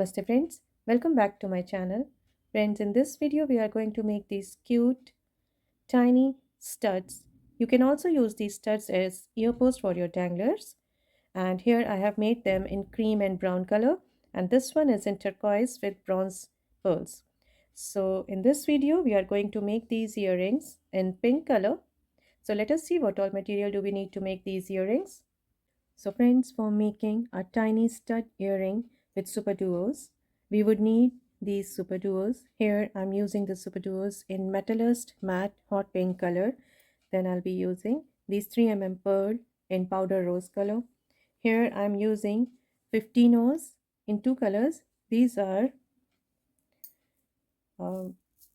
Namaste friends, welcome back to my channel. Friends, in this video we are going to make these cute tiny studs. You can also use these studs as ear posts for your danglers. And here I have made them in cream and brown color, and this one is in turquoise with bronze pearls. So in this video we are going to make these earrings in pink color. So let us see what all material do we need to make these earrings. So friends, for making a tiny stud earring with super duos, we would need these super duos. Here I'm using the super duos in metallist matte hot pink color. Then I'll be using these 3 pearl in powder rose color. Here I'm using 15 O's in two colors. These are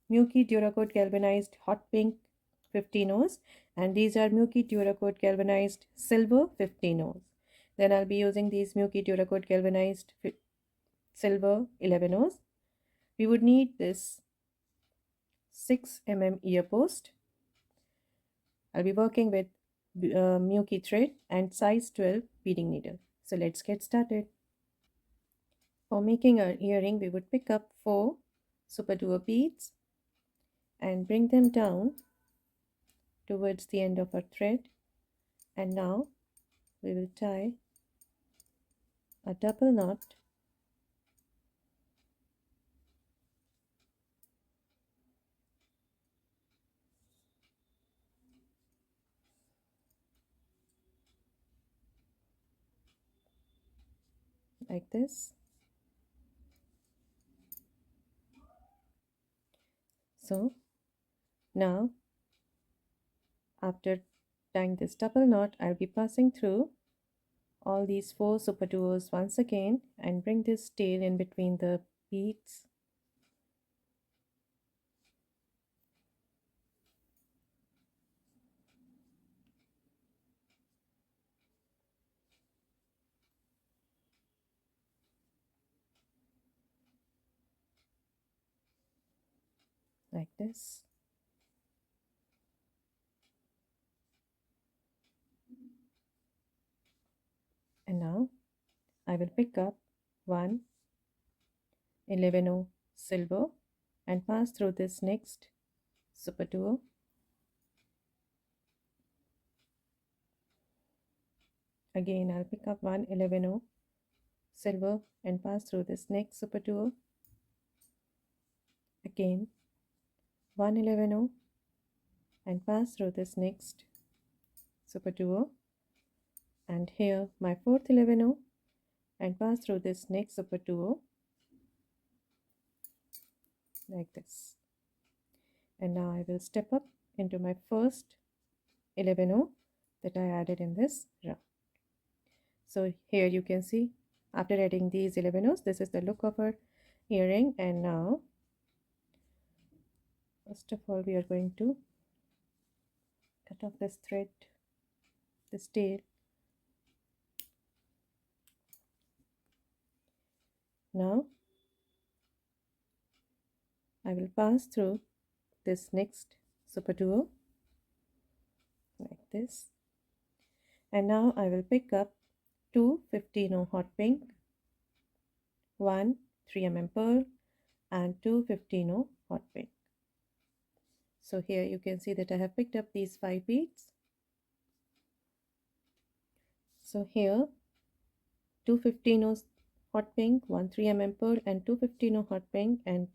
Milky Duracoat galvanized hot pink 15 O's, and these are Milky Duracoat galvanized silver 15 O's. Then I'll be using these Milky Duracoat galvanized silver 11 O's. We would need this 6 ear post. I'll be working with Milky thread and size 12 beading needle. So let's get started. For making our earring, we would pick up 4 super duo beads and bring them down towards the end of our thread, and now we will tie a double knot like this. So now after tying this double knot, I'll be passing through all these 4 super duos once again and bring this tail in between the beads. Like this. And now I will pick up 1 11 silver and pass through this next super duo. Again I'll pick up 1 11 silver and pass through this next super duo. Again 1 11 and pass through this next super duo, and here my 4th 11 and pass through this next super duo like this. And now I will step up into my first 11 that I added in this round. So here you can see after adding these 11 this is the look of our earring. And now first of all we are going to cut off this thread, this tail. Now I will pass through this next super duo like this, and now I will pick up 2 15 hot pink, 1 3 pearl and 2 15 hot pink. So here you can see that I have picked up these 5 beads. So here 2 15 hot pink, 1 3 pearl and 2 15 hot pink, and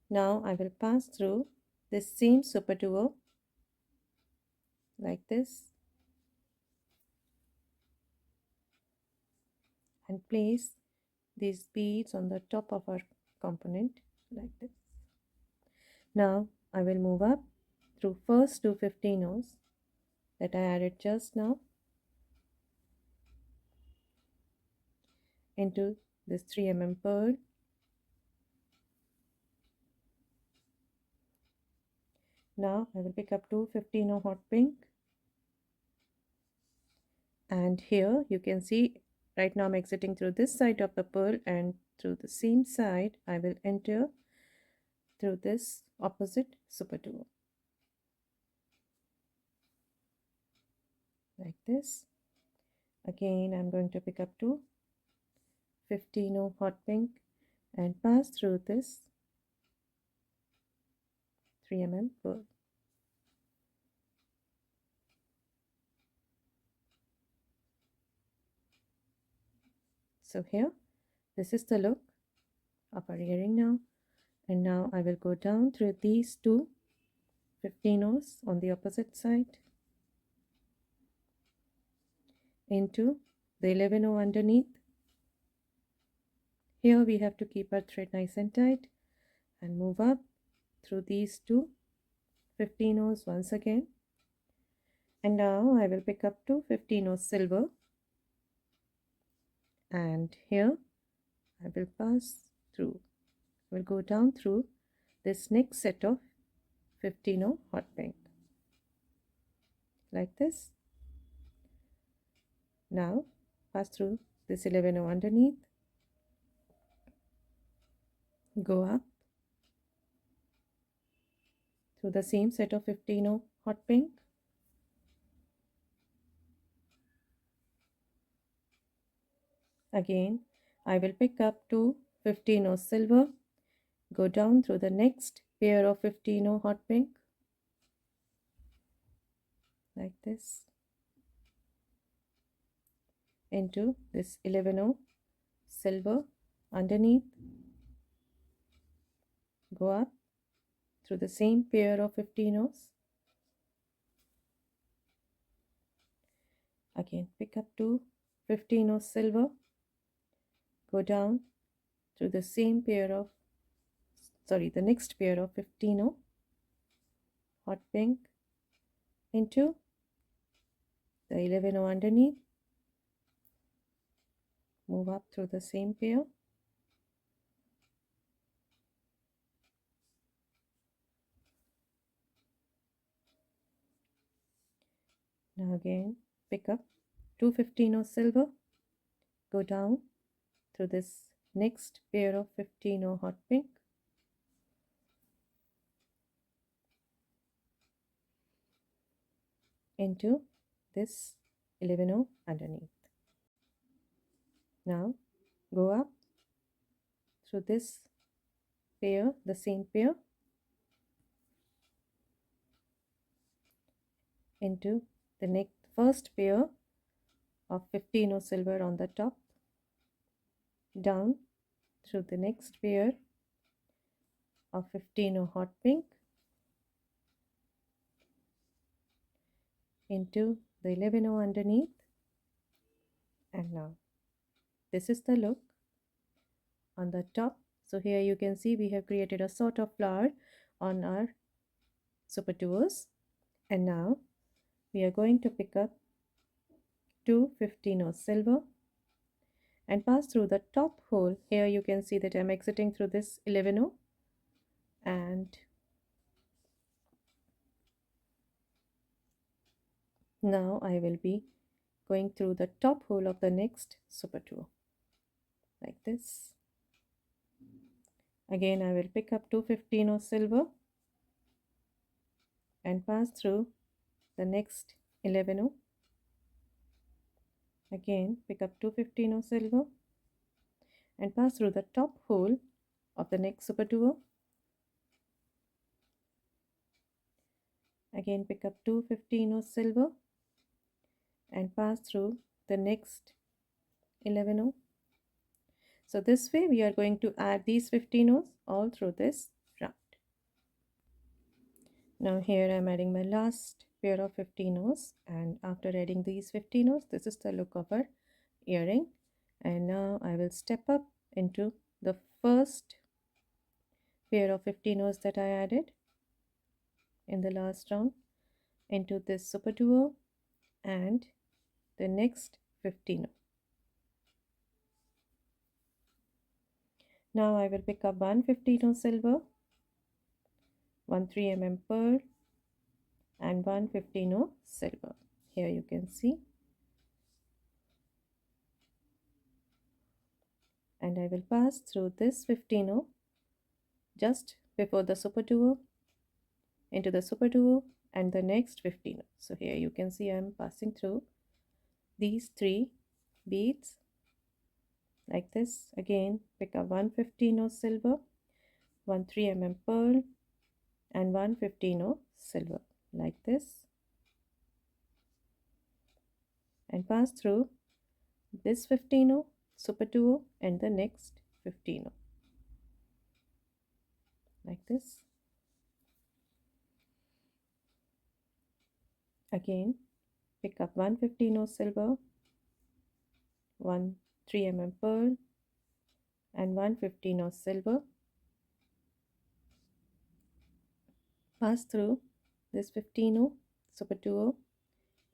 now I will pass through this same super duo like this and place these beads on the top of our component like this. Now I will move up through first 2 15 that I added just now into this 3 pearl. Now I will pick up 2 15 hot pink, and here you can see right now I'm exiting through this side of the pearl, and through the same side I will enter through this opposite super duo like this. Again I'm going to pick up 2 15 hot pink and pass through this 3 mm pearl. So here, this is the look of our earring now. And now I will go down through these two 15 O's on the opposite side into the 11 O underneath. Here we have to keep our thread nice and tight and move up through these two 15 O's once again. And now I will pick up two 15 O's silver, and here I will pass through, I will go down through this next set of 15 O hot pink like this. Now pass through this 11 O underneath, go up through the same set of 15 O hot pink, again I will pick up two 15 O silver, go down through the next pair of 15 O hot pink like this into this 11 O silver underneath, go up through the same pair of 15 O's, again pick up two 15 O silver, go down through the same pair of the next pair of 15 O hot pink into the 11 O underneath, move up through the same pair, now again pick up two 15 O silver, go down through this next pair of 15 O hot pink, into this 11 O underneath. Now go up through this pair, the same pair, into the next first pair of 15 O silver on the top, down through the next pair of 15 O hot pink, into the 11 O underneath. And now this is the look on the top. So here you can see we have created a sort of flower on our super duos. And now we are going to pick up two 15 O silver and pass through the top hole. Here you can see that I'm exiting through this 11 O, and now I will be going through the top hole of the next super duo like this. Again I will pick up two 15 O silver and pass through the next 11 O. Again pick up two 15 O silver and pass through the top hole of the next super duo. Again pick up two 15 O silver and pass through the next 11 O. So this way we are going to add these 15 O's all through this round. Now here I am adding my last pair of 15 O's, and after adding these 15 O's, this is the look of our earring. And now I will step up into the first pair of 15 O's that I added in the last round into this super duo and the next 15 O. Now I will pick up one 15 O silver, one 3 mm pearl, and one 15 O silver. Here you can see, and I will pass through this 15 O just before the super duo into the super duo and the next 15 O. So here you can see I am passing through these three beads like this. Again, pick up 115 silver, 1 3 pearl, and 115 silver, like this, and pass through this 15 super 2 and the next 15 like this. Again, pick up 115 silver, 1 3 pearl, and 115 silver, pass through this 15 super 2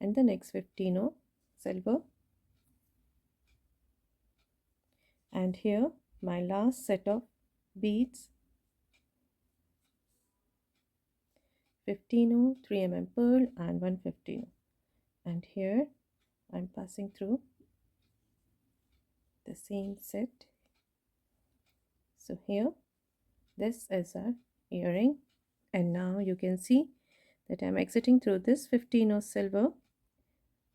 and the next 15 silver, and here my last set of beads, 15 3 pearl and 115, and here I'm passing through the same set. So here this is our earring, and now you can see that I'm exiting through this 15 silver,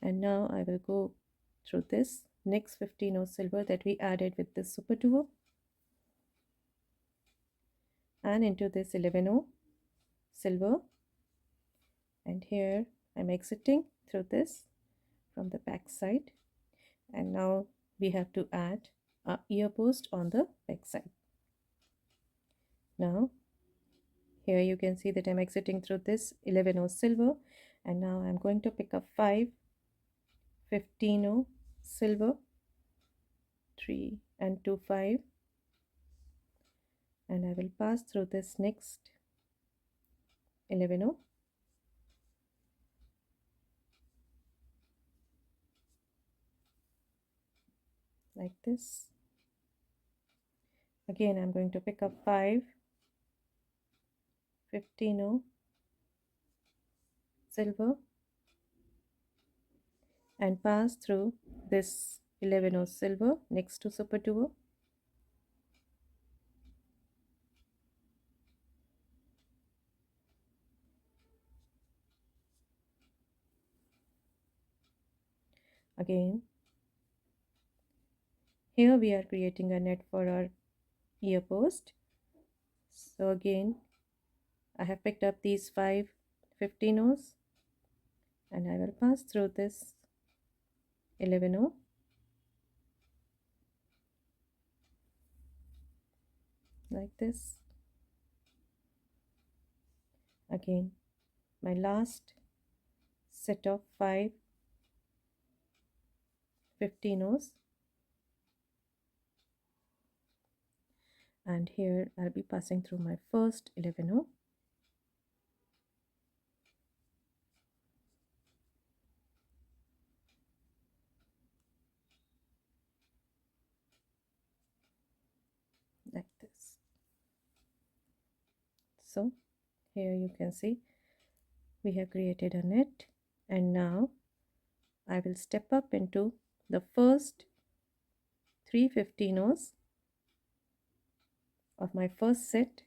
and now I will go through this next 15 silver that we added with this super duo and into this 11 silver, and here I'm exiting through this from the back side, and now we have to add a ear post on the back side. Now here you can see that I'm exiting through this 11 silver, and now I'm going to pick up 5 15 silver, 3 and 2 5, and I will pass through this next 11 like this. Again I'm going to pick up 5 15 silver and pass through this 11 silver next to super duo, again here we are creating a net for our ear post. So again I have picked up these 5 15s and I will pass through this 11 like this. Again my last set of 5 15s, and here I'll be passing through my first 11 like this. So here you can see we have created a net, and now I will step up into the first 3 15s of my first set,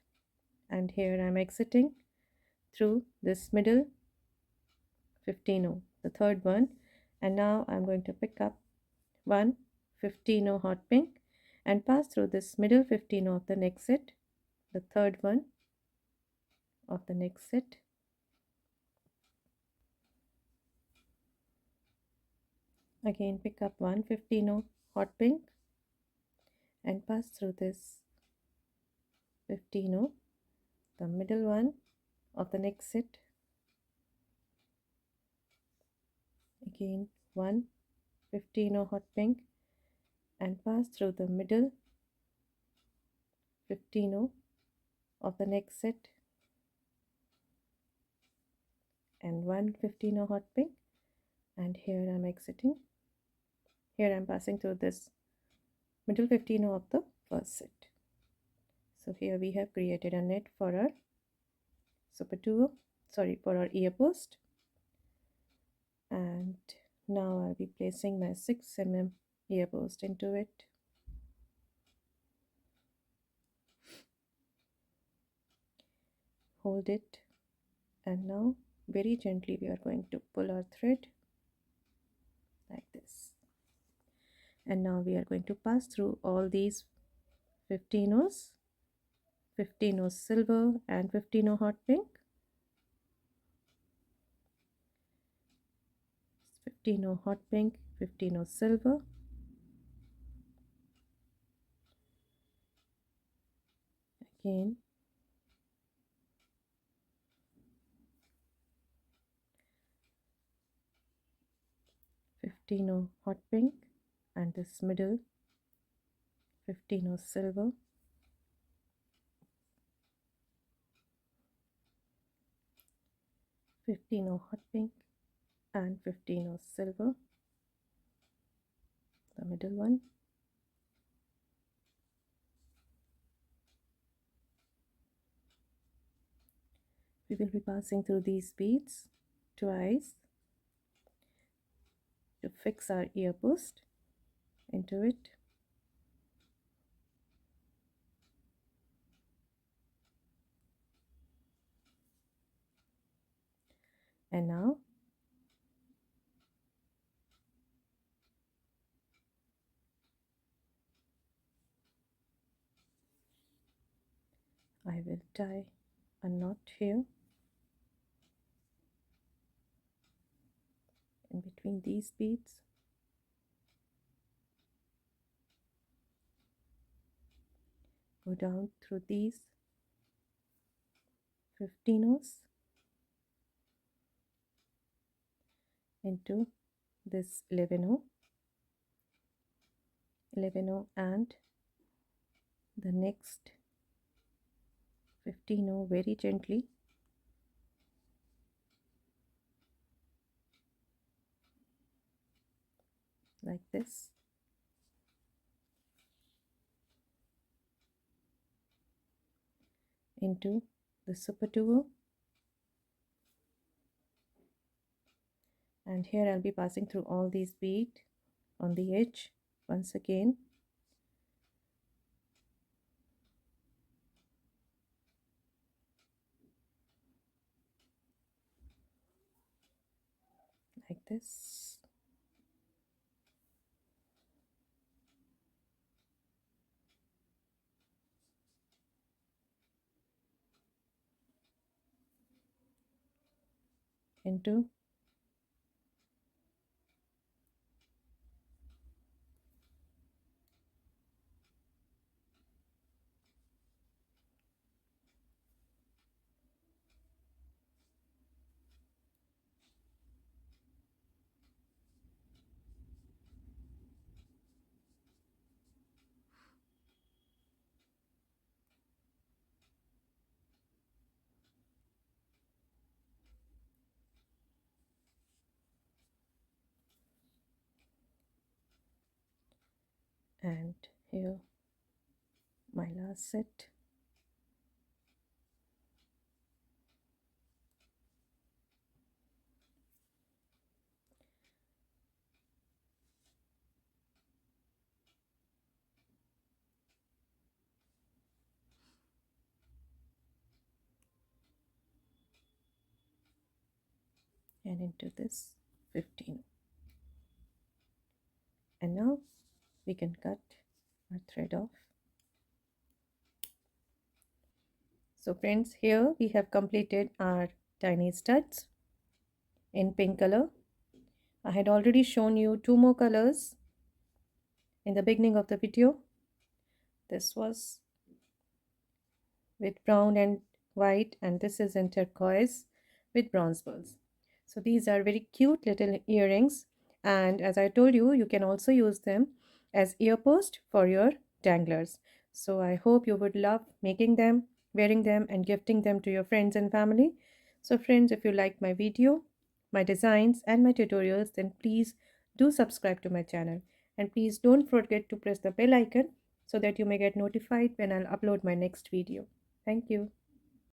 and here I'm exiting through this middle 15, the third one, and now I'm going to pick up 1 15 hot pink and pass through this middle 15 of the next set, the third one of the next set. Again pick up 1 15 hot pink and pass through this 15, the middle one of the next set. Again 1 15 hot pink and pass through the middle 15 of the next set, and 1 15 hot pink, and here I'm exiting. Here I'm passing through this middle 15 of the first set. So here we have created a net for our super duo, for our ear post, and now I'll be placing my 6 ear post into it. Hold it, and now very gently we are going to pull our thread like this. And now we are going to pass through all these 15 O's, 15 O's silver and 15 O hot pink, 15 O hot pink, 15 O silver, again 15 O hot pink, and this middle 15 O silver, 15 O hot pink and 15 O silver, the middle one, we will be passing through these beads twice to fix our ear post into it. And now I will tie a knot here in between these beads. Go down through these 15 O's into this 11 O, 11 O and the next 15 O very gently, like this, into the super 2O, and here I'll be passing through all these beads on the edge once again, like this. Into and here my last set. And into this 15. And now we can cut our thread off. So friends, here we have completed our tiny studs in pink color. I had already shown you two more colors in the beginning of the video. This was with brown and white, and this is in turquoise with bronze pearls. So these are very cute little earrings, and as I told you, you can also use them as ear post for your danglers. So I hope you would love making them, wearing them, and gifting them to your friends and family. So friends, if you like my video, my designs and my tutorials, then please do subscribe to my channel, and please don't forget to press the bell icon so that you may get notified when I'll upload my next video. Thank you.